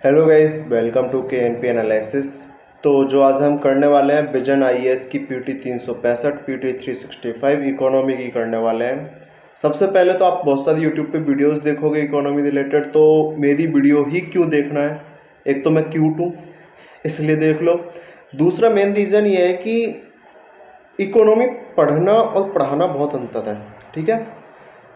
Hello guys, welcome to के N P analysis. तो जो आज हम करने वाले हैं विजन आईएएस की पीटी 365 पीटी 365 इकोनॉमी की करने वाले हैं। सबसे पहले तो आप बहुत सारी यूट्यूब पे वीडियोस देखोगे इकोनॉमी रिलेटेड, तो मेरी वीडियो ही क्यों देखना है? एक तो मैं क्यूट हूँ इसलिए देख लो। दूसरा मेन रीज़न ये है कि इकोनॉमी पढ़ना और पढ़ाना बहुत अंतर है। ठीक है,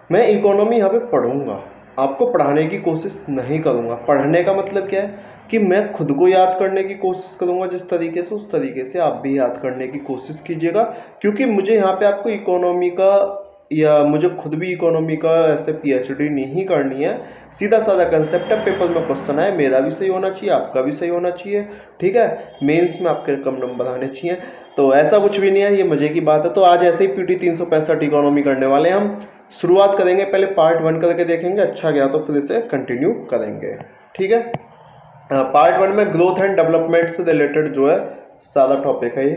मैं इकोनॉमी यहाँ पे पढ़ूंगा, आपको पढ़ाने की कोशिश नहीं करूंगा। पढ़ने का मतलब क्या है कि मैं खुद को याद करने की कोशिश करूंगा जिस तरीके से, उस तरीके से आप भी याद करने की कोशिश कीजिएगा। क्योंकि मुझे यहाँ पे आपको इकोनॉमी का, या मुझे खुद भी इकोनॉमी का ऐसे पीएचडी नहीं करनी है। सीधा साधा कंसेप्ट है, पेपर में क्वेश्चन है, मेरा भी सही होना चाहिए, आपका भी सही होना चाहिए। ठीक है, मेंस में आपके कम नंबर आने चाहिए। तो ऐसा कुछ भी नहीं है, ये मजे की बात है। तो आज ऐसे ही पीटी 365 इकोनॉमी करने वाले हैं हम। शुरुआत करेंगे, पहले पार्ट 1 करके देखेंगे, अच्छा गया तो फिर इसे कंटिन्यू करेंगे। ठीक है, पार्ट 1 में ग्रोथ एंड डेवलपमेंट से रिलेटेड जो है सारा टॉपिक है ये।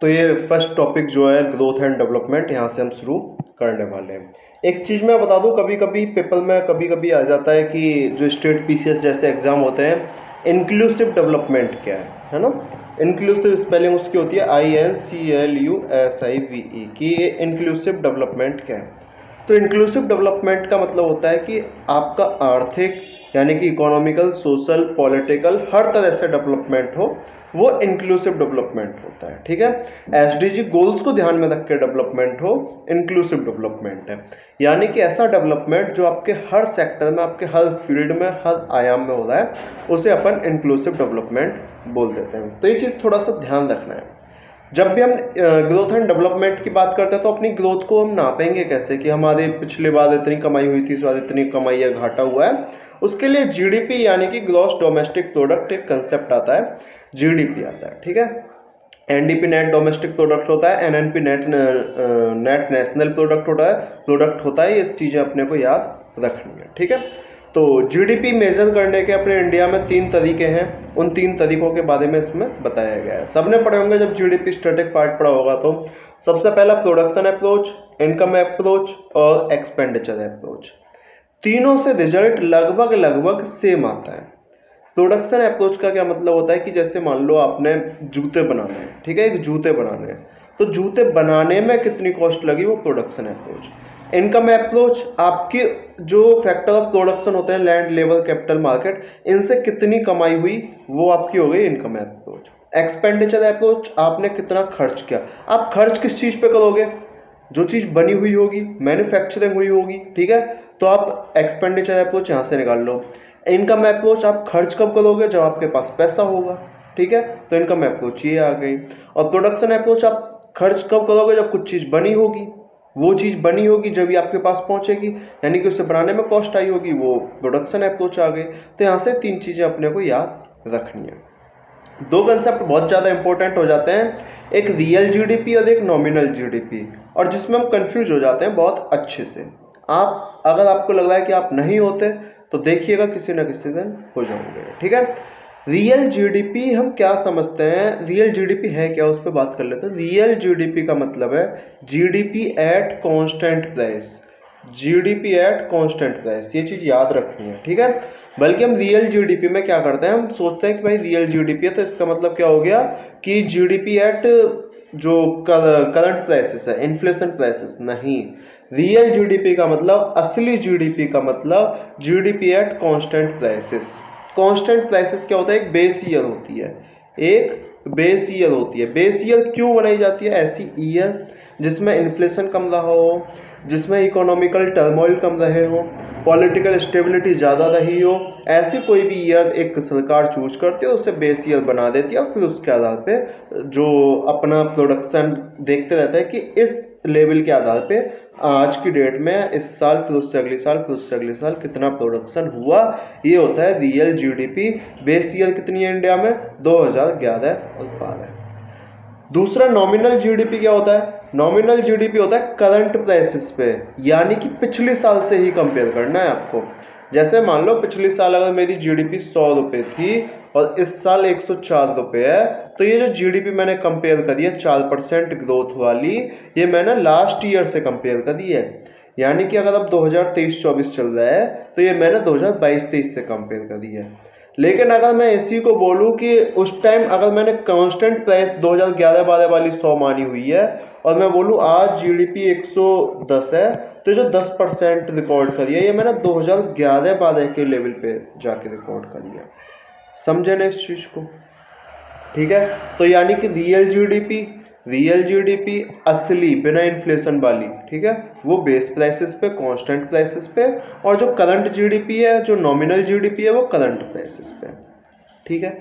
तो ये फर्स्ट टॉपिक जो है ग्रोथ एंड डेवलपमेंट, यहाँ से हम शुरू करने वाले हैं। एक चीज़ मैं बता दूं, कभी कभी पेपर में कभी कभी आ जाता है कि जो स्टेट पीसीएस जैसे एग्जाम होते हैं, इंक्लूसिव डेवलपमेंट क्या है ना। इंक्लूसिव स्पेलिंग उसकी होती है INCLUSIVE की। ये इंक्लूसिव डेवलपमेंट क्या है? तो इंक्लूसिव डेवलपमेंट का मतलब होता है कि आपका आर्थिक, यानी कि इकोनॉमिकल, सोशल, पॉलिटिकल, हर तरह से डेवलपमेंट हो, वो इंक्लूसिव डेवलपमेंट होता है। ठीक है, एसडीजी गोल्स को ध्यान में रख के डेवलपमेंट हो, इंक्लूसिव डेवलपमेंट है। यानी कि ऐसा डेवलपमेंट जो आपके हर सेक्टर में, आपके हर फील्ड में, हर आयाम में हो रहा है, उसे अपन इंक्लूसिव डेवलपमेंट बोल देते हैं। तो ये चीज़ थोड़ा सा ध्यान रखना है। जब भी हम ग्रोथ एंड डेवलपमेंट की बात करते हैं तो अपनी ग्रोथ को हम नापेंगे कैसे, कि हमारे पिछले बार इतनी कमाई हुई थी, इस बार इतनी कमाई है, घाटा हुआ है। उसके लिए जीडीपी यानी कि ग्रॉस डोमेस्टिक प्रोडक्ट एक कंसेप्ट आता है, जीडीपी आता है। ठीक है, एनडीपी नेट डोमेस्टिक प्रोडक्ट होता है, NNP net net national product होता है। ये चीज़ें अपने को याद रखनी है। ठीक है, तो जीडीपी मेजर करने के अपने इंडिया में 3 तरीके हैं। उन 3 तरीकों के बारे में इसमें बताया गया है। सबने पढ़े होंगे जब जीडीपी स्टैटिक पार्ट पढ़ा होगा तो। सबसे पहला प्रोडक्शन अप्रोच, इनकम अप्रोच और एक्सपेंडिचर अप्रोच। तीनों से रिजल्ट लगभग लगभग सेम आता है। प्रोडक्शन अप्रोच का क्या मतलब होता है कि जैसे मान लो आपने जूते बनाने हैं, ठीक है, एक जूते बनाने हैं, तो जूते बनाने में कितनी कॉस्ट लगी, वो प्रोडक्शन अप्रोच। इनकम अप्रोच, आपकी जो फैक्टर ऑफ प्रोडक्शन होते हैं, लैंड, लेबर, कैपिटल, मार्केट, इनसे कितनी कमाई हुई, वो आपकी हो गई इनकम अप्रोच। एक्सपेंडिचर अप्रोच, आपने कितना खर्च किया। आप खर्च किस चीज पे करोगे? जो चीज बनी हुई होगी, मैन्युफैक्चरिंग हुई होगी। ठीक है, तो आप एक्सपेंडिचर अप्रोच यहां से निकाल लो। इनकम अप्रोच, आप खर्च कब करोगे? जब आपके पास पैसा होगा। ठीक है, तो इनकम अप्रोच ये आ गई। और प्रोडक्शन अप्रोच, आप खर्च कब करोगे? जब कुछ चीज बनी होगी। वो चीज बनी होगी जब ही आपके पास पहुंचेगी, यानी कि उसे बनाने में कॉस्ट आई होगी, वो प्रोडक्शन अप्रोच आ गई। तो यहां से 3 चीजें अपने को याद रखनी है। 2 कंसेप्ट बहुत ज़्यादा इंपॉर्टेंट हो जाते हैं, एक रियल जीडीपी और एक नॉमिनल जीडीपी, और जिसमें हम कंफ्यूज हो जाते हैं बहुत अच्छे से। आप, अगर आपको लग रहा है कि आप नहीं होते, तो देखिएगा किसी न किसी दिन हो जाओगे। ठीक है, रियल जीडीपी हम क्या समझते हैं, रियल जीडीपी है क्या, उस पर बात कर लेते हैं। रियल जीडीपी का मतलब है GDP at constant price. GDP at constant price, ये चीज याद रखनी है। ठीक है, बल्कि हम रियल जीडीपी में क्या करते हैं, हम सोचते हैं कि भाई रियल जीडीपी है, तो इसका मतलब क्या हो गया कि जीडीपी एट जो करंट प्राइसेस है, इन्फ्लेशन प्राइसेस। नहीं, रियल जीडीपी का मतलब, असली जीडीपी का मतलब GDP at constant prices. Constant prices क्या होता है? एक बेस ईयर होती है, एक बेस ईयर होती है। बेस ईयर क्यों बनाई जाती है? ऐसी ईयर जिसमें इन्फ्लेशन कम रहा हो, जिसमें इकोनॉमिकल टर्मोइल कम रहे हो, पॉलिटिकल स्टेबिलिटी ज़्यादा रही हो, ऐसी कोई भी ईयर एक सरकार चूज करती है, उसे बेस ईयर बना देती है, और फिर उसके आधार पे जो अपना प्रोडक्शन देखते रहते हैं कि इस लेवल के आधार पे आज की डेट में, इस साल, फिर उससे अगले साल, फिर उससे अगले साल कितना प्रोडक्शन हुआ। ये होता है रियल जीडीपी। बेस ईयर कितनी है इंडिया में? 2011 और 12। दूसरा नॉमिनल जीडीपी क्या होता है? नॉमिनल जीडीपी होता है करंट प्राइसेस पे, यानी कि पिछले साल से ही कंपेयर करना है आपको। जैसे मान लो पिछले साल अगर मेरी जीडीपी 100 रुपए थी और इस साल 104 रुपए है, तो ये जो जीडीपी मैंने कंपेयर करी है 4% ग्रोथ वाली, ये मैंने लास्ट ईयर से कंपेयर करी है। यानी कि अगर अब 2023-24 चल रहा है, तो ये मैंने 2022-23 से कंपेयर करी है। लेकिन अगर मैं इसी को बोलूं कि उस टाइम अगर मैंने कांस्टेंट प्राइस 2011-12 वाली 100 मानी हुई है और मैं बोलूं आज जीडीपी 110 है, तो जो 10% रिकॉर्ड करी है ये मैंने 2011-12 के लेवल पे जाके रिकॉर्ड करी है। समझे ना इस चीज को? ठीक है, तो यानी कि रियल जीडीपी असली बिना इन्फ्लेशन वाली, ठीक है, वो बेस प्राइसेस पे, कांस्टेंट प्राइसेस पे, और जो करंट जीडीपी है, जो नॉमिनल जीडीपी है, वो करंट प्राइसेस पे। ठीक है,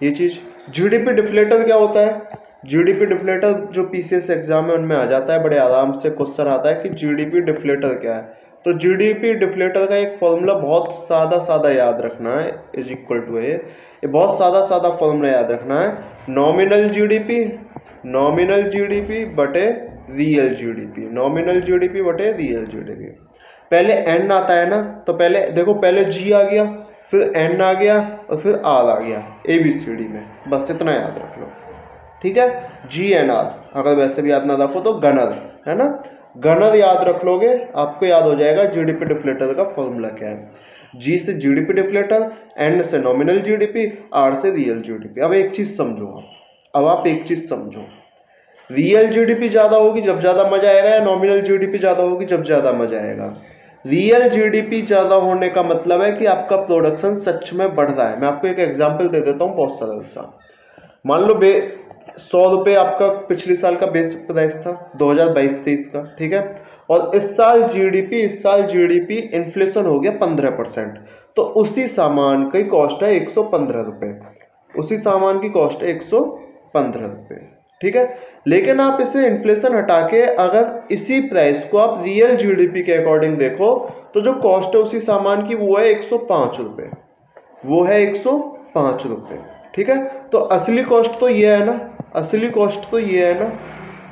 ये चीज। जीडीपी डिफ्लेटर क्या होता है? जीडीपी डिफ्लेटर जो पीसीएस एग्जाम है उनमें आ जाता है, बड़े आराम से क्वेश्चन आता है कि जीडीपी डिफ्लेटर क्या है। तो जीडीपी डिफ्लेटर का एक फॉर्मूला बहुत सादा सादा याद रखना है, इज इक्वल टू ये बहुत सादा सादा फॉर्मूला याद रखना है, नॉमिनल जीडीपी बटे रियल जीडीपी, नॉमिनल जीडीपी बटे रियल जीडीपी। पहले एन आता है ना, तो पहले देखो, पहले जी आ गया, फिर एन आ गया और फिर आर आ गया एबीसीडी में, बस इतना याद रख लो। ठीक है, जी एन आर, अगर वैसे भी याद ना रखो तो गनर, है ना, गनर याद रख लोगे, आपको याद हो जाएगा जीडीपी डिफ्लेटर का फॉर्मूला क्या है। जी से जीडीपी डिफ्लेटर, एन से नॉमिनल जीडीपी, आर से रियल जीडीपी। अब एक चीज समझो, अब आप एक चीज समझो, रियल जीडीपी ज्यादा होगी जब ज्यादा मजा आएगा, या नॉमिनल जीडीपी ज्यादा होगी जब ज्यादा मजा आएगा? रियल जीडीपी ज्यादा होने का मतलब है कि आपका प्रोडक्शन सच में बढ़ रहा है। मैं आपको एक एग्जांपल दे देता हूं बहुत सरल सा। मान लो 100 रुपये आपका पिछले साल का बेस प्राइस था 2022-23 का, ठीक है, और इस साल जीडीपी इन्फ्लेशन हो गया 15%, तो उसी सामान की कॉस्ट है 115 रुपये, उसी सामान की कॉस्ट है 115 रुपये। ठीक है, लेकिन आप इसे इन्फ्लेशन हटा के अगर इसी प्राइस को आप रियल जीडीपी के अकॉर्डिंग देखो, तो जो कॉस्ट है उसी सामान की वो है 105 रुपये, वो है 105 रुपये। ठीक है, तो असली कॉस्ट तो ये है ना, असली कॉस्ट तो ये है ना,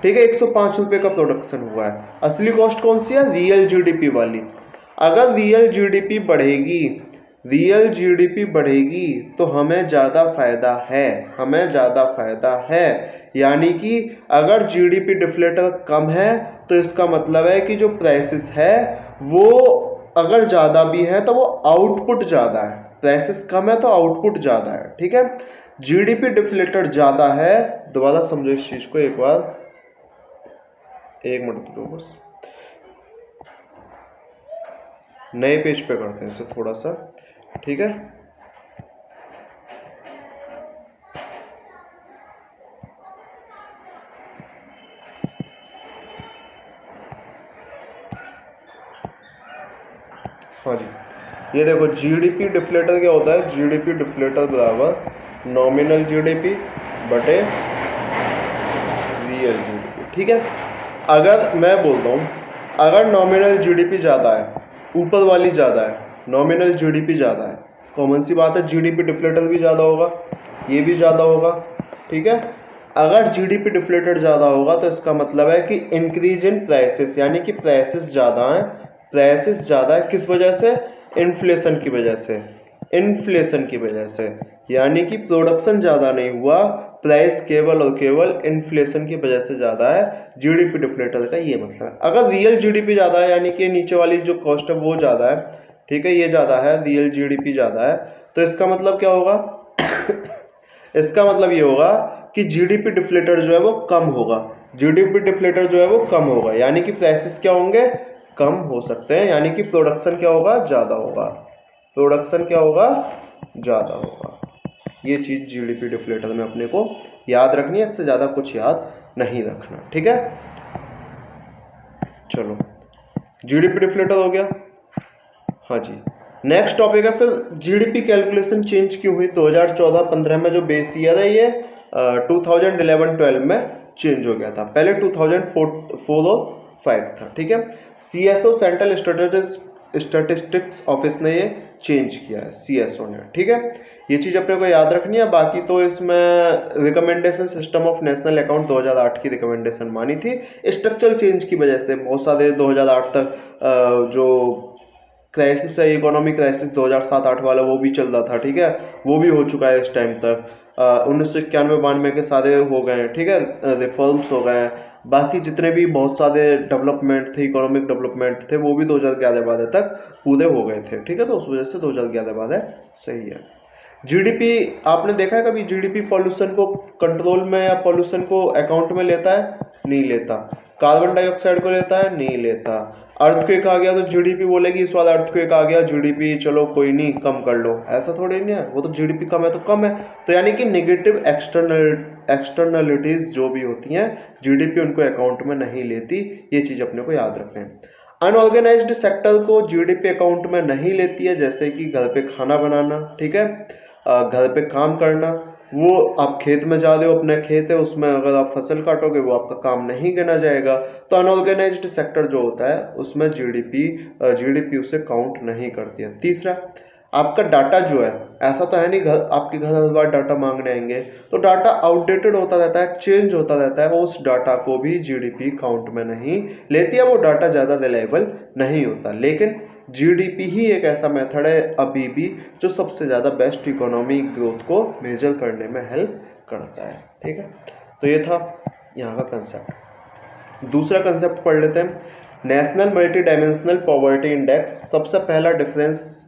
ठीक है, 105 रुपये का प्रोडक्शन हुआ है। असली कॉस्ट कौन सी है? रियल जीडीपी वाली। अगर रियल जीडीपी बढ़ेगी तो हमें ज्यादा फायदा है, हमें ज्यादा फायदा है। यानी कि अगर जीडीपी डिफ्लेटर कम है तो इसका मतलब है कि जो प्राइसेस है वो अगर ज्यादा भी है तो वो आउटपुट ज्यादा है, प्राइसेस कम है तो आउटपुट ज्यादा है। ठीक है, जीडीपी डिफ्लेटर ज्यादा है, दोबारा समझो इस चीज को एक बार, एक मिनट दो बस, नए पेज पे करते हैं इसे थोड़ा सा। ठीक है, हाँ जी, ये देखो जीडीपी डिफ्लेटर क्या होता है? जीडीपी डिफ्लेटर बराबर नॉमिनल जीडीपी बटे रियल जीडीपी। ठीक है, अगर मैं बोलता हूँ अगर नॉमिनल जीडीपी ज़्यादा है, ऊपर वाली ज़्यादा है, नॉमिनल जीडीपी ज़्यादा है, कॉमन सी बात है जीडीपी डिफ्लेटर भी ज़्यादा होगा, ये भी ज़्यादा होगा। ठीक है, अगर जीडीपी डिफ्लेटर ज़्यादा होगा तो इसका मतलब है कि इंक्रीज इन प्राइसेस, यानी कि प्राइसेस ज़्यादा हैं, प्राइसेस ज़्यादा है किस वजह से? इन्फ्लेशन की वजह से, इन्फ्लेशन की वजह से, यानी कि प्रोडक्शन ज़्यादा नहीं हुआ, प्राइस केवल और केवल इन्फ्लेशन की वजह से ज्यादा है। जीडीपी डिफ्लेटर का ये मतलब है। अगर रियल जीडीपी ज्यादा है, यानी कि नीचे वाली जो कॉस्ट है वो ज्यादा है, ठीक है, ये ज्यादा है, रियल जीडीपी ज्यादा है, तो इसका मतलब क्या होगा? इसका मतलब ये होगा कि जीडीपी डिफ्लेटर जो है वो कम होगा, जीडीपी डिफ्लेटर जो है वो कम होगा, यानी कि प्राइसेस क्या होंगे? कम हो सकते हैं, यानी कि प्रोडक्शन क्या होगा? ज्यादा होगा, प्रोडक्शन क्या होगा? ज्यादा होगा। ये चीज जीडीपी डिफ्लेटर में अपने को याद रखनी है, इससे ज्यादा कुछ याद नहीं रखना। ठीक है, चलो जीडीपी डिफ्लेटर हो गया। हाँ जी, नेक्स्ट टॉपिक है फिर जीडीपी कैलकुलेशन चेंज क्यों हुई 2014-15 में? जो बेस ईयर है ये 2011-12 में चेंज हो गया था, पहले 2004 और 5 था। ठीक है, सीएसओ सेंट्रल स्टैटिस्टिक्स ऑफिस ने ये चेंज किया है, सीएसओ ने। ठीक है, ये चीज अपने को याद रखनी है। बाकी तो इसमें recommendation system of national account 2008 की रिकमेंडेशन मानी थी, स्ट्रक्चरल चेंज की वजह से बहुत सारे 2008 तक जो क्राइसिस है, इकोनॉमिक क्राइसिस 2007-8 वाला, वो भी चल रहा था। ठीक है, वो भी हो चुका है इस टाइम तक। 1991-92 के सारे हो गए हैं। ठीक है, रिफॉर्म्स हो गए हैं। बाकी जितने भी बहुत सारे डेवलपमेंट थे, इकोनॉमिक डेवलपमेंट थे, वो भी 2011-12 तक पूरे हो गए थे। ठीक है, तो उस वजह से 2011-12 सही है। जीडीपी, आपने देखा है कभी जीडीपी पॉल्यूशन को कंट्रोल में या पॉल्यूशन को अकाउंट में लेता है? नहीं लेता। कार्बन डाइऑक्साइड को लेता है? नहीं लेता। अर्थक्वेक आ गया तो जीडीपी बोलेगी इस बार अर्थक्वेक आ गया, जीडीपी चलो कोई नहीं कम कर लो, ऐसा थोड़ी नहीं है, वो तो जीडीपी कम है तो कम है। तो यानी कि नेगेटिव एक्सटर्नलिटीज जो भी होती हैं जीडीपी उनको अकाउंट में नहीं लेती, ये चीज अपने को याद रखना है। अनऑर्गेनाइज्ड सेक्टर को जीडीपी अकाउंट में नहीं लेती है, जैसे कि घर पे खाना बनाना, ठीक है, घर पे काम करना, वो आप खेत में जा रहे हो, अपने खेत है उसमें अगर आप फसल काटोगे वो आपका काम नहीं गिना जाएगा। तो अनऑर्गेनाइज्ड सेक्टर जो होता है उसमें जीडीपी उसे काउंट नहीं करती है। तीसरा, आपका डाटा जो है, ऐसा तो है नहीं घर आपके घर हर बार डाटा मांगने आएंगे, तो डाटा आउटडेटेड होता रहता है, चेंज होता रहता है, उस डाटा को भी जीडीपी काउंट में नहीं लेती है, वो डाटा ज़्यादा रिलायबल नहीं होता। लेकिन जीडीपी ही एक ऐसा मेथड है अभी भी जो सबसे ज़्यादा बेस्ट इकोनॉमिक ग्रोथ को मेजर करने में हेल्प करता है, ठीक है। तो ये था यहाँ का कंसेप्ट। दूसरा कंसेप्ट पढ़ लेते हैं, national multi dimensional poverty index. सबसे पहला डिफरेंस,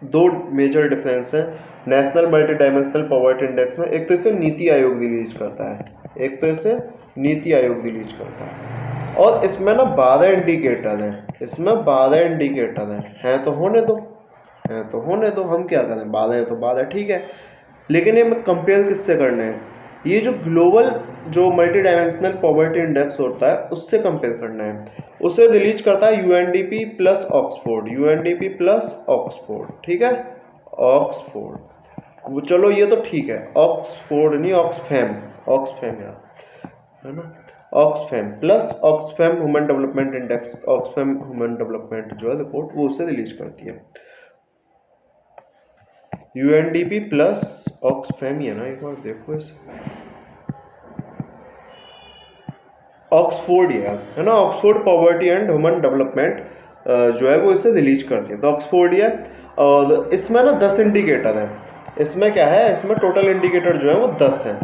दो मेजर डिफरेंस है national multi dimensional poverty index में। एक तो इसे नीति आयोग रिलीज करता है, एक तो इसे नीति आयोग रिलीज करता है, और इसमें ना 12 इंडिकेटर हैं, इसमें 12 इंडिकेटर हैं तो होने दो, हैं तो होने दो, हम क्या करें, 12 है तो 12 ठीक है। लेकिन ये मैं कंपेयर किससे करने हैं, ये जो ग्लोबल जो मल्टी डायमेंशनल पॉवर्टी इंडेक्स होता है उससे कंपेयर करना है। उसे रिलीज करता है UNDP plus Oxford, UNDP plus Oxford, ठीक है, ऑक्सफोर्ड। वो चलो ये तो ठीक है, ऑक्सफोर्ड नहीं, ऑक्सफैम, ऑक्सफैम यार, है ना, Oxfam plus Oxfam human development index, Oxfam human development जो है रिपोर्ट वो उसे रिलीज करती है। यूएनडीपी प्लस ऑक्सफैम ही है ना, एक बार देखो इसे, ऑक्सफोर्ड है ना, Oxford poverty and human development जो है वो इसे रिलीज करती है, तो ऑक्सफोर्ड है। और इसमें ना 10 इंडिकेटर है, इसमें क्या है, इसमें टोटल इंडिकेटर जो है वो 10 है,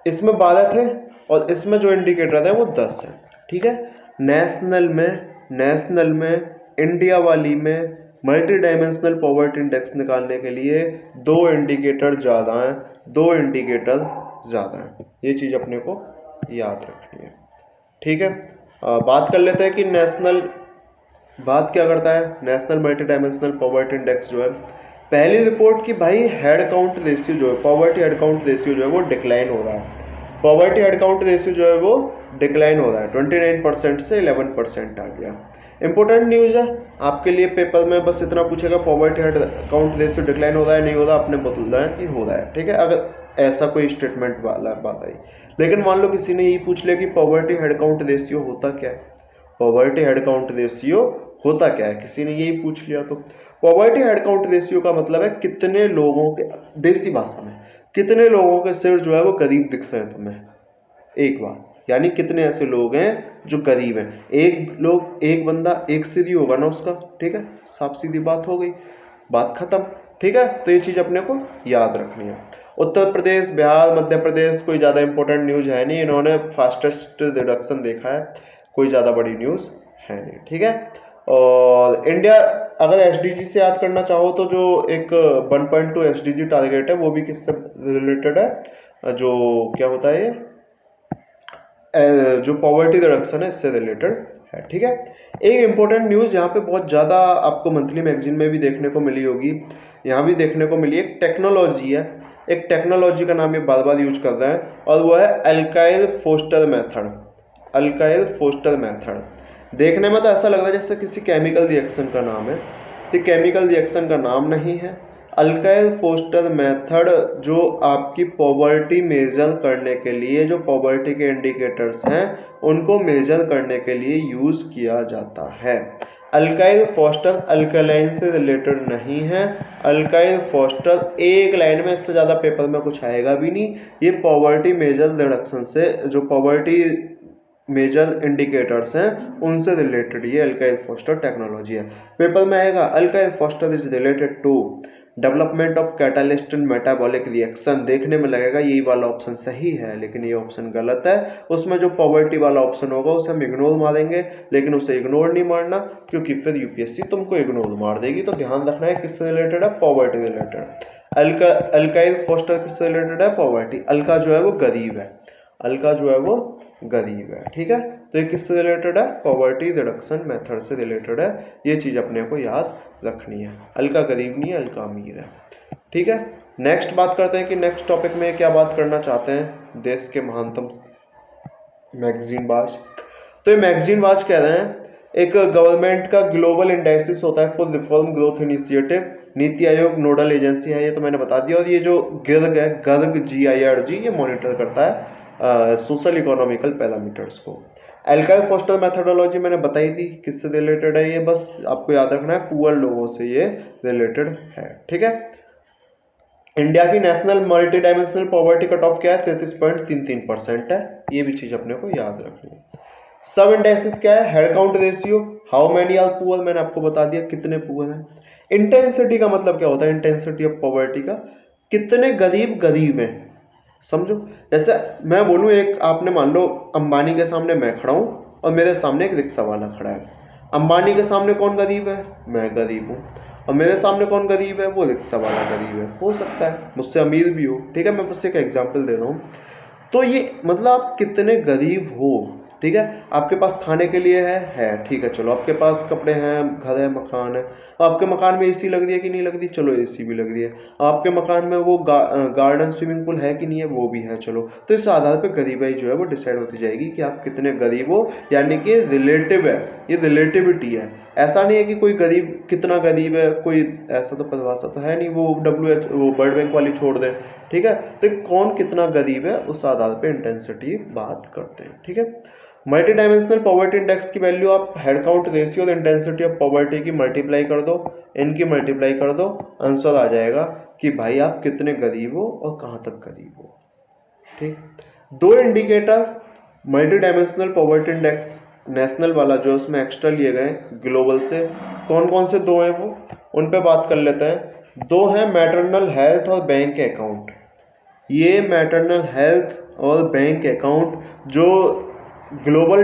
इसमें 12 थे और इसमें जो इंडिकेटर है वो 10 है, ठीक है। नेशनल में इंडिया वाली में मल्टी डायमेंशनल पॉवर्टी इंडेक्स निकालने के लिए 2 इंडिकेटर ज़्यादा हैं, 2 इंडिकेटर ज़्यादा हैं, ये चीज़ अपने को याद रखनी है, ठीक है। बात कर लेते हैं कि बात क्या करता है national multi dimensional poverty index जो है। पहली रिपोर्ट की भाई हेड काउंट रेशियो जो है, पॉवर्टी हेड काउंट रेशियो जो है वो डिक्लाइन हो रहा है, पॉवर्टी हेड काउंट रेशियो जो है वो डिक्लाइन हो रहा है, 29% से 11% आ गया। इंपॉर्टेंट न्यूज़ है आपके लिए, पेपर में बस इतना पूछेगा poverty head count ratio decline हो रहा है नहीं हो रहा, आपने बतलाना है कि हो रहा है, ठीक है, अगर ऐसा कोई स्टेटमेंट वाला बात आई। लेकिन मान लो किसी ने ये पूछ लिया कि पॉवर्टी हेड काउंट रेशियो होता क्या है, पॉवर्टी हेड काउंट रेशियो होता क्या है, किसी ने यही पूछ लिया, तो पॉवर्टी हेड काउंट रेशियो का मतलब है कितने लोगों के, देसी भाषा में कितने लोगों के सिर जो है वो गरीब दिख रहे हैं तुम्हें एक बार, यानी कितने ऐसे लोग हैं जो गरीब हैं, एक बंदा एक सिर ही होगा ना उसका, ठीक है, साफ सीधी बात हो गई, बात खत्म, ठीक है। तो ये चीज अपने को याद रखनी है। उत्तर प्रदेश, बिहार, मध्य प्रदेश कोई ज्यादा इंपॉर्टेंट न्यूज है नहीं, इन्होंने फास्टेस्ट रिडक्शन देखा है, कोई ज्यादा बड़ी न्यूज है नहीं, ठीक है। और इंडिया अगर एसडीजी से याद करना चाहो तो जो एक 1.2 एसडीजी टारगेट है वो भी किससे रिलेटेड है, जो क्या होता है ये जो पॉवर्टी रिडक्शन है इससे रिलेटेड है, ठीक है। एक इंपॉर्टेंट न्यूज यहाँ पे बहुत ज्यादा आपको मंथली मैगजीन में भी देखने को मिली होगी, यहाँ भी देखने को मिली, एक टेक्नोलॉजी है, एक टेक्नोलॉजी का नाम ये बार बार यूज कर रहे हैं और वो है alkyl foster method, alkyl foster method. देखने में तो ऐसा लग रहा है जैसे किसी केमिकल रिएक्शन का नाम है, ये केमिकल रिएक्शन का नाम नहीं है। अल्काइल फोस्टर मेथड जो आपकी पॉवर्टी मेजर करने के लिए, जो पॉवर्टी के इंडिकेटर्स हैं उनको मेजर करने के लिए यूज किया जाता है। अल्काइल फोस्टर अल्कलाइन से रिलेटेड नहीं है, अल्काइल फोस्टर एक लाइन में, इससे ज्यादा पेपर में कुछ आएगा भी नहीं, ये पॉवर्टी मेजर रिडक्शन से, जो पॉवर्टी मेजर इंडिकेटर्स हैं उनसे रिलेटेड ये अल्काइल फोस्टर टेक्नोलॉजी है। पेपर में आएगा alkyl foster is related to development of catalyst in metabolic reaction, देखने में लगेगा यही वाला ऑप्शन सही है लेकिन ये ऑप्शन गलत है, उसमें जो पॉवर्टी वाला ऑप्शन होगा उसे हम इग्नोर मारेंगे, लेकिन उसे इग्नोर नहीं मारना क्योंकि फिर यूपीएससी तुमको इग्नोर मार देगी। तो ध्यान रखना है किससे रिलेटेड है, पॉवर्टी रिलेटेड। अल्काइल फोस्टर किससे रिलेटेड है? पॉवर्टी। अल्का जो है वो गरीब है, अल्का जो है वो गरीब है, ठीक है। तो ये किससे रिलेटेड है? पॉवर्टी रिडक्शन मेथड से रिलेटेड है। ये चीज अपने को याद रखनी है। अल्का गरीब नहीं है, अल्का अमीर है, ठीक है। नेक्स्ट बात करते हैं कि नेक्स्ट टॉपिक में क्या बात करना चाहते हैं। देश के महानतम मैगजीन बाज। तो ये मैगजीन बाज कह रहे हैं एक गवर्नमेंट का ग्लोबल इंडेक्सिस होता है for reform growth initiative, NITI Aayog nodal agency है, ये तो मैंने बता दिया। और ये जो गिर्ग है, गर्ग GIRG, ये मॉनिटर करता है सोशल इकोनॉमिकल पैरामीटर्स को। एल्काइल फोस्टर मेथोडोलॉजी मैंने बताई थी किससे रिलेटेड है, ये बस आपको याद रखना है, पुअर लोगों से ये रिलेटेड है, ठीक है। इंडिया की national multi dimensional poverty cut off क्या है? 33.33% है। ये भी चीज अपने को याद रखनी है। सब इंडेक्सेस क्या है? Head count ratio, how many are poor, मैंने आपको बता दिया कितने पुअर हैं। इंटेंसिटी का मतलब क्या होता है? इंटेंसिटी ऑफ पॉवर्टी का, कितने गरीब गरीब हैं, समझो। जैसे मैं बोलूं, एक आपने मान लो अंबानी के सामने मैं खड़ा हूं और मेरे सामने एक रिक्शा वाला खड़ा है। अंबानी के सामने कौन गरीब है? मैं गरीब हूं। और मेरे सामने कौन गरीब है? वो रिक्शा वाला गरीब है। हो सकता है मुझसे अमीर भी हो, ठीक है, मैं बस एक एग्जांपल दे रहा हूं। तो ये मतलब आप कितने गरीब हो, ठीक है। आपके पास खाने के लिए है, ठीक है, चलो। आपके पास कपड़े हैं, घर है, मकान है। आपके मकान में एसी लग रही है कि नहीं लग रही? चलो, एसी भी लग रही है। आपके मकान में वो गार्डन स्विमिंग पूल है कि नहीं है? वो भी है, चलो। तो इस आधार पर गरीबाई जो है वो डिसाइड होती जाएगी कि आप कितने गरीब हो, यानी कि रिलेटिव है, ये रिलेटिविटी है। ऐसा नहीं है कि कोई गरीब कितना गरीब है, कोई ऐसा तो परिभाषा तो है नहीं, वो वो वर्ल्ड बैंक वाली छोड़ दें, ठीक है। तो कौन कितना गरीब है उस आधार पे इंटेंसिटी बात करते हैं, ठीक है। मल्टी डायमेंशनल पॉवर्टी इंडेक्स की वैल्यू आप हेड काउंट रेशियो और इंटेंसिटी ऑफ पॉवर्टी की मल्टीप्लाई कर दो, इनकी मल्टीप्लाई कर दो, आंसर आ जाएगा कि भाई आप कितने गरीब हो और कहां तक गरीब हो, ठीक। दो indicator multi dimensional poverty index national वाला जो उसमें एक्स्ट्रा लिए गए ग्लोबल से, कौन कौन से दो हैं वो, उन पे बात कर लेते हैं। दो हैं मैटरनल हेल्थ और बैंक अकाउंट। ये मैटरनल हेल्थ और बैंक अकाउंट जो global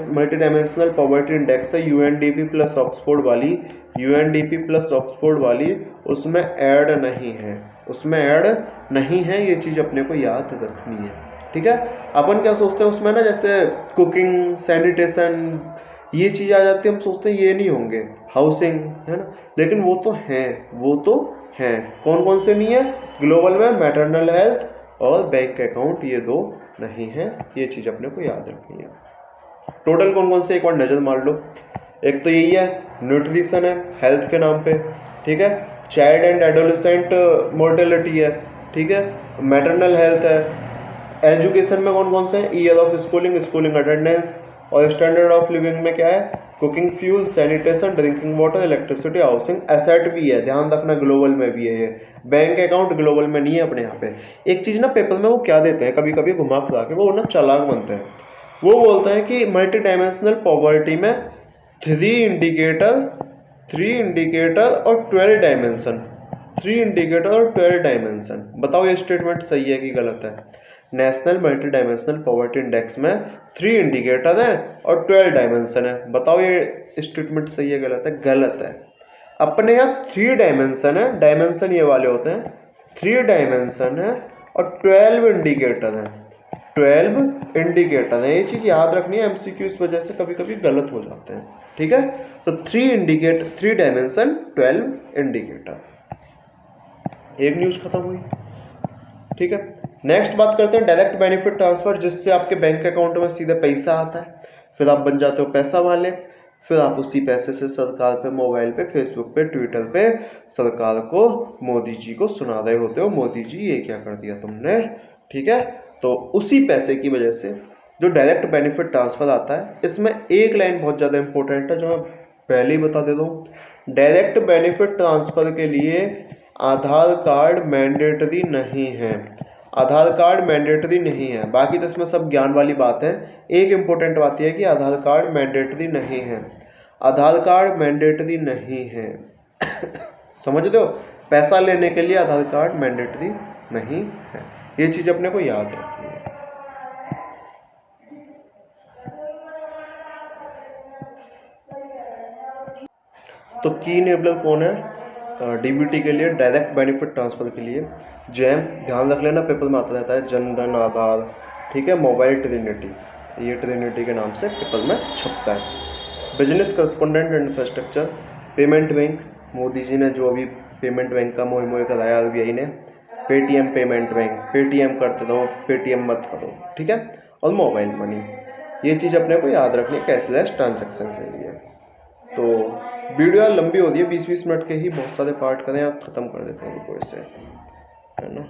multi dimensional poverty index है, यूएनडीपी प्लस ऑक्सफोर्ड वाली, यूएनडीपी प्लस ऑक्सफोर्ड वाली, उसमें ऐड नहीं है, उसमें ऐड नहीं है। ये चीज अपने को याद रखनी है, ठीक है। अपन क्या सोचते हैं उसमें ना, जैसे कुकिंग, सैनिटेशन, ये चीज आ जाती है, हम सोचते हैं ये नहीं होंगे, हाउसिंग, है ना, लेकिन वो तो हैं, वो तो हैं। कौन कौन से नहीं है ग्लोबल में? मैटरनल हेल्थ और बैंक अकाउंट, ये दो नहीं है। ये चीज अपने को याद रखनी है। टोटल कौन कौन से, एक बार नजर मार लो। एक तो यही है, न्यूट्रिशन है हेल्थ के नाम पे, ठीक है। चाइल्ड एंड एडोलेसेंट मोर्टेलिटी है, ठीक है। मैटरनल हेल्थ है। एजुकेशन में कौन कौन से? Year of schooling, schooling attendance. और स्टैंडर्ड ऑफ लिविंग में क्या है? Cooking fuel, sanitation, drinking water, electricity, housing. Asset भी है, ध्यान रखना, ग्लोबल में भी है ये। बैंक अकाउंट ग्लोबल में नहीं है अपने यहाँ पे। एक चीज ना पेपर में वो क्या देते हैं, कभी कभी घुमा फिरा के, वो ना चालाक बनते हैं। वो बोलते हैं कि मल्टी डायमेंशनल पॉवर्टी में थ्री इंडिकेटर और 12 डायमेंशन, 3 इंडिकेटर और 12 डायमेंशन। बताओ ये स्टेटमेंट सही है कि गलत है? National multi dimensional poverty index में 3 इंडिकेटर है और 12 डायमेंशन है। बताओ ये स्टेटमेंट सही है गलत है? गलत है। अपने यहाँ 3 डायमेंशन है, डायमेंशन ये वाले होते हैं, 3 डायमेंशन है और 12 इंडिकेटर है, 12 इंडिकेटर है। ये चीज याद रखनी है, एमसीक्यू इस वजह से कभी कभी गलत हो जाते हैं, ठीक है। तो 3 डायमेंशन, 12 इंडिकेटर। एक न्यूज खत्म हुई, ठीक है। नेक्स्ट बात करते हैं डायरेक्ट बेनिफिट ट्रांसफर, जिससे आपके बैंक अकाउंट में सीधे पैसा आता है, फिर आप बन जाते हो पैसा वाले, फिर आप उसी पैसे से सरकार पे, मोबाइल पे, फेसबुक पे, ट्विटर पे सरकार को, मोदी जी को सुना रहे होते हो, मोदी जी ये क्या कर दिया तुमने, ठीक है। तो उसी पैसे की वजह से जो डायरेक्ट बेनिफिट ट्रांसफर आता है, इसमें एक लाइन बहुत ज्यादा इंपॉर्टेंट है जो मैं पहले ही बता देता हूं। डायरेक्ट बेनिफिट ट्रांसफर के लिए आधार कार्ड मैंडेटरी नहीं है, आधार कार्ड मैंडेटरी नहीं है। बाकी तो इसमें सब ज्ञान वाली बात है। एक इंपॉर्टेंट बात यह है कि आधार कार्ड मैंडेटरी नहीं है, आधार कार्ड मैंडेटरी नहीं है समझ रहे हो? पैसा लेने के लिए आधार कार्ड मैंडेटरी नहीं है, ये चीज अपने को याद रखनी है। तो की इनेबलर कौन है? डीबीटी के लिए डायरेक्ट बेनिफिट ट्रांसफ़र के लिए जैम, ध्यान रख लेना पेपर में आता रहता है, जन धन आधार, ठीक है, मोबाइल ट्रिनिटी, ये ट्रिनिटी के नाम से पेपर में छपता है। Business correspondent and infrastructure, payment bank, Modi ji ने जो अभी पेमेंट बैंक का मोह कराया आरबीआई ने, पेटीएम पेमेंट बैंक, पेटीएम करते रहो, पेटीएम मत करो, ठीक है, और मोबाइल मनी, ये चीज़ अपने को याद रखनी है कैशलेस ट्रांजैक्शन के लिए। तो वीडियो लंबी हो रही है, 20-20 मिनट के ही बहुत सारे पार्ट करें, आप ख़त्म कर देते हैं इनको इसे, है ना।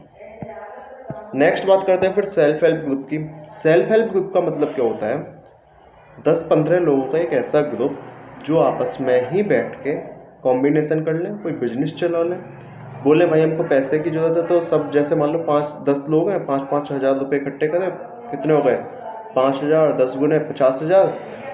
नेक्स्ट बात करते हैं फिर सेल्फ हेल्प ग्रुप की। सेल्फ हेल्प ग्रुप का मतलब क्या होता है? 10-15 लोगों का एक ऐसा ग्रुप जो आपस में ही बैठ के कॉम्बिनेशन कर लें, कोई बिजनेस चला लें, बोले भाई हमको पैसे की ज़रूरत है, तो सब जैसे मान लो 5-10 लोग हैं, 5-5 हज़ार रुपये इकट्ठे करें, कितने हो गए 5,000, 10 गुने 50,000,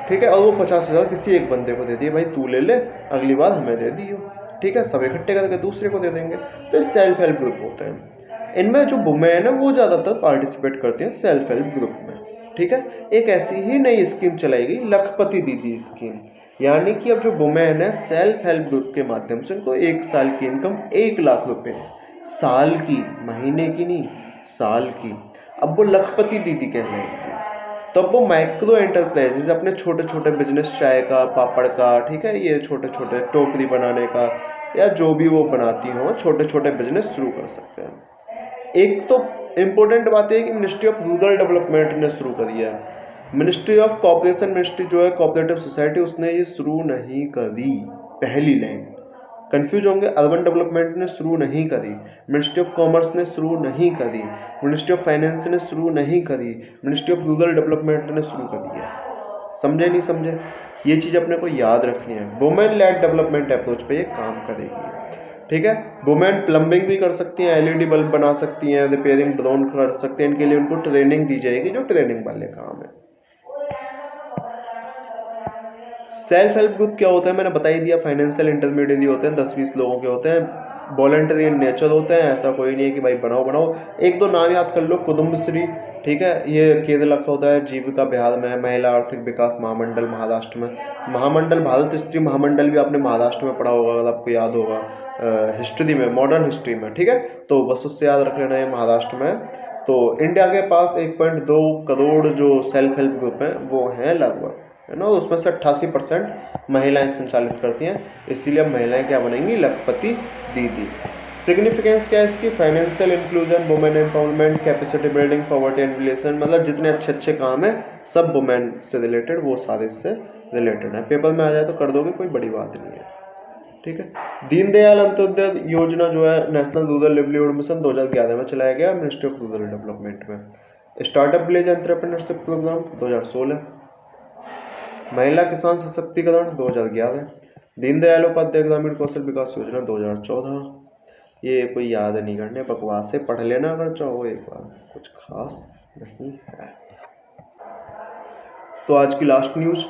ठीक है, और वो 50,000 किसी एक बंदे को दे दिए, भाई तू ले ले, अगली बार हमें दे दियो, ठीक है, सब इकट्ठे करके दूसरे को दे देंगे। तो सेल्फ हेल्प ग्रुप होते हैं। इनमें जो वुमेन है वो ज़्यादातर पार्टिसिपेट करती हैं सेल्फ हेल्प ग्रुप में, ठीक है। एक ऐसी ही नई स्कीम चलाई गई, लखपति दीदी स्कीम, यानी कि अब जो वुमेन है सेल्फ हेल्प ग्रुप के माध्यम से उनको 1 साल की इनकम 1 लाख रुपए, साल की, महीने की नहीं, साल की, अब वो लखपति दीदी कहलाएंगी। तो अब वो माइक्रो एंटरप्राइजेज अपने छोटे छोटे बिजनेस, चाय का, पापड़ का, ठीक है, ये छोटे छोटे टोकरी बनाने का या जो भी वो बनाती हो, छोटे छोटे बिजनेस शुरू कर सकते हैं। एक तो इम्पोर्टेंट बात है कि मिनिस्ट्री ऑफ रूरल डेवलपमेंट ने शुरू करी है। मिनिस्ट्री ऑफ कॉर्पोरेशन मिनिस्ट्री जो है कोऑपरेटिव सोसाइटी, उसने ये शुरू नहीं करी, पहली लाइन कंफ्यूज होंगे। अर्बन डेवलपमेंट ने शुरू नहीं करी, मिनिस्ट्री ऑफ कॉमर्स ने शुरू नहीं करी, मिनिस्ट्री ऑफ फाइनेंस ने शुरू नहीं करी, मिनिस्ट्री ऑफ रूरल डेवलपमेंट ने शुरू करी है। समझे नहीं समझे? ये चीज़ अपने को याद रखनी है। वुमेन लेड डेवलपमेंट अप्रोच पे ये काम करेगी, ठीक है। वुमेन प्लम्बिंग भी कर सकती हैं, एलईडी बल्ब बना सकती हैं, रिपेयरिंग ड्रोन कर सकते हैं, इनके लिए उनको ट्रेनिंग दी जाएगी, जो ट्रेनिंग वाले काम है। सेल्फ हेल्प ग्रुप क्या होता है मैंने बता ही दिया, फाइनेंशियल इंटरमीडिएट होते हैं, 10-20 लोगों के होते हैं, वॉलंटरी इन नेचर होते हैं, ऐसा कोई नहीं है कि भाई बनाओ बनाओ। एक दो नाम याद कर लो, कुटुंबश्री, ठीक है, ये केरला का होता है, जीविका बिहार में है, महिला आर्थिक विकास महामंडल महाराष्ट्र में, महामंडल भारत स्त्री महामंडल भी आपने महाराष्ट्र में पढ़ा होगा अगर आपको याद होगा हिस्ट्री में, मॉडर्न हिस्ट्री में, ठीक है, तो बस उससे याद रख लेना है महाराष्ट्र में। तो इंडिया के पास 1.2 करोड़ जो सेल्फ हेल्प ग्रुप हैं वो हैं लगभग, है ना, उसमें से 88% महिलाएं संचालित करती हैं, इसीलिए महिलाएं क्या बनेंगी, लखपति दीदी। सिग्निफिकेंस क्या है इसकी? Financial inclusion, women empowerment, capacity building, poverty elimination, मतलब जितने अच्छे अच्छे काम है सब वुमेन से रिलेटेड, वो सारे से रिलेटेड है। पेपर में आ जाए तो कर दोगे, कोई बड़ी बात नहीं है, ठीक है। दीनदयाल अंत्योदय योजना जो है नेशनल रूरल लिवलीहुड मिशन 2011 में चलाया गया मिनिस्ट्री ऑफ रूरल डेवलपमेंट में। स्टार्टअप विलेज एंटरप्रेन्योरशिप प्रोग्राम 2016, महिला किसान सशक्तिकरण 2011, दीनदयाल उपाध्याय ग्रामीण कौशल विकास योजना 2014। ये कोई याद नहीं करने, बकवास से पढ़ लेना अगर चाहो एक बार, कुछ खास नहीं है। तो आज की last news,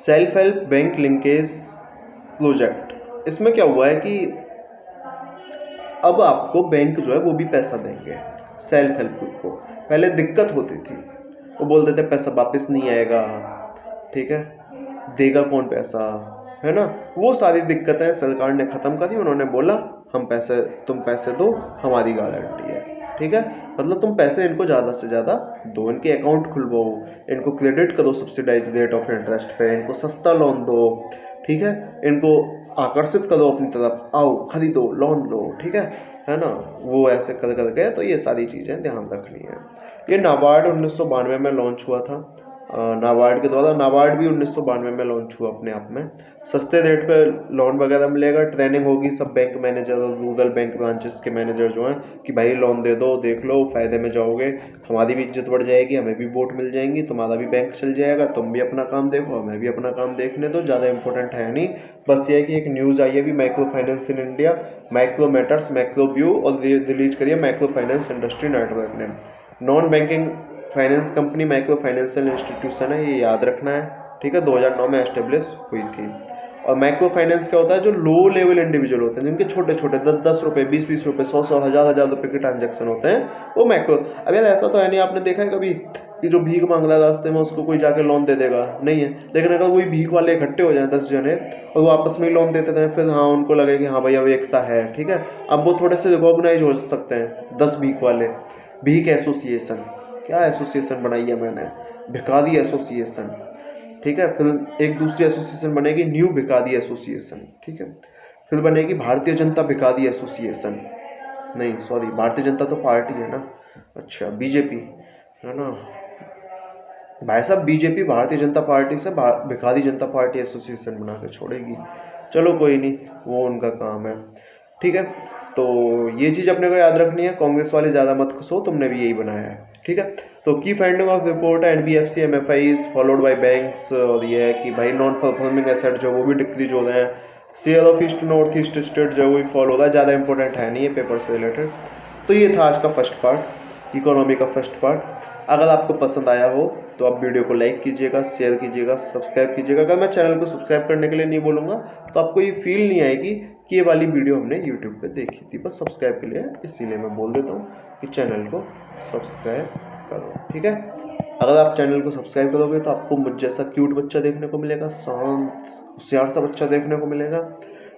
self help bank linkage project. इसमें क्या हुआ है कि अब आपको बैंक जो है वो भी पैसा देंगे सेल्फ हेल्प ग्रुप को। पहले दिक्कत होती थी, वो बोलते थे पैसा वापस नहीं आएगा, ठीक है, देगा कौन पैसा, है ना, वो सारी दिक्कतें सरकार ने खत्म करी। उन्होंने बोला हम पैसे, तुम पैसे दो, हमारी गारंटी है, ठीक है, मतलब तुम पैसे इनको ज़्यादा से ज़्यादा दो, इनके अकाउंट खुलवाओ, इनको क्रेडिट करो सब्सिडाइज रेट ऑफ इंटरेस्ट पे, इनको सस्ता लोन दो, ठीक है, इनको आकर्षित करो अपनी तरफ, आओ खरीदो लोन लो, ठीक है ना, वो ऐसे कर करके। तो ये सारी चीज़ें ध्यान रखनी है। ये नाबार्ड 1992 में लॉन्च हुआ था, नाबार्ड के द्वारा। नाबार्ड भी 1992 में लॉन्च हुआ अपने आप में। सस्ते रेट पे लोन वगैरह मिलेगा, ट्रेनिंग होगी सब बैंक मैनेजर और रूरल बैंक ब्रांचेस के मैनेजर जो हैं कि भाई लोन दे दो, देख लो, फ़ायदे में जाओगे, हमारी भी इज्जत बढ़ जाएगी, हमें भी वोट मिल जाएंगी, तुम्हारा भी बैंक चल जाएगा, तुम भी अपना काम देखो, हमें भी अपना काम देखने दो, ज़्यादा इंपॉर्टेंट है नहीं। बस ये है कि एक न्यूज़ आई है अभी, micro finance in India, micro matters, micro view, और रिलीज करिए माइक्रो फाइनेंस इंडस्ट्री नेटवर्क ने। Non banking finance company micro financial institution है, ये याद रखना है, ठीक है, 2009 में एस्टेब्लिश हुई थी। और माइक्रो फाइनेंस क्या होता है? जो लो लेवल इंडिविजुअल होते हैं, जिनके छोटे छोटे 10-10 रुपये, 20-20 रुपये, 100-100, 1000-1000 रुपये के ट्रांजेक्शन होते हैं, वो माइक्रो। अब यार ऐसा तो है नहीं, आपने देखा है कभी कि जो भीख मांग रहा है रास्ते में उसको कोई जाके लोन दे देगा, नहीं है। लेकिन अगर वही भीख वाले इकट्ठे हो जाएं 10 जने और वो आपस में ही लोन देते थे, फिर हाँ उनको लगे कि हाँ भाई अब एकता है, ठीक है। अब वो थोड़े से रिकॉग्नाइज हो सकते हैं 10 भीख वाले। भीख एसोसिएशन, क्या एसोसिएशन बनाई है मैंने, भिखारी एसोसिएशन, ठीक है। फिर एक दूसरी एसोसिएशन बनेगी न्यू भिखारी एसोसिएशन, ठीक है। फिर बनेगी भारतीय जनता भिखारी एसोसिएशन, नहीं सॉरी भारतीय जनता तो पार्टी है ना, अच्छा बीजेपी है ना भाई साहब, बीजेपी भारतीय जनता पार्टी से भिखारी जनता पार्टी एसोसिएशन बना के छोड़ेगी। चलो कोई नहीं, वो उनका काम है, ठीक है। तो ये चीज़ अपने को याद रखनी है, कांग्रेस वाले ज़्यादा मत खुशो, तुमने भी यही बनाया है, ठीक है। तो की फाइंडिंग ऑफ रिपोर्ट है NBFC MFI followed by banks, और ये है कि भाई नॉन परफॉर्मिंग एसेट जो वो भी डिक्रीज हो रहे हैं। Share of east north east state जो वो फॉलो हो रहा है, ज़्यादा इंपॉर्टेंट है नहीं ये पेपर से रिलेटेड। तो ये था आज का फर्स्ट पार्ट, इकोनॉमी का फर्स्ट पार्ट। अगर आपको पसंद आया हो तो आप वीडियो को लाइक कीजिएगा, शेयर कीजिएगा, सब्सक्राइब कीजिएगा। अगर मैं चैनल को सब्सक्राइब करने के लिए नहीं बोलूँगा तो आपको ये फील नहीं आएगी कि ये वाली वीडियो हमने यूट्यूब पे देखी थी, बस सब्सक्राइब के लिए, इसीलिए मैं बोल देता हूँ कि चैनल को सब्सक्राइब करो, ठीक है। अगर आप चैनल को सब्सक्राइब करोगे तो आपको मुझ जैसा क्यूट बच्चा देखने को मिलेगा, शांत होशियार सा बच्चा देखने को मिलेगा।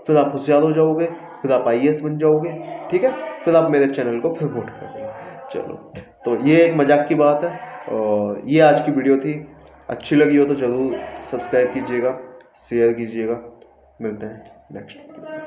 फिर आप होशियार हो जाओगे, फिर आप आईएएस बन जाओगे, ठीक है। फिर आप मेरे चैनल को प्रमोट कर देंगे। चलो, तो ये एक मजाक की बात है और ये आज की वीडियो थी। अच्छी लगी हो तो ज़रूर सब्सक्राइब कीजिएगा, शेयर कीजिएगा। मिलते हैं नेक्स्ट वीडियो।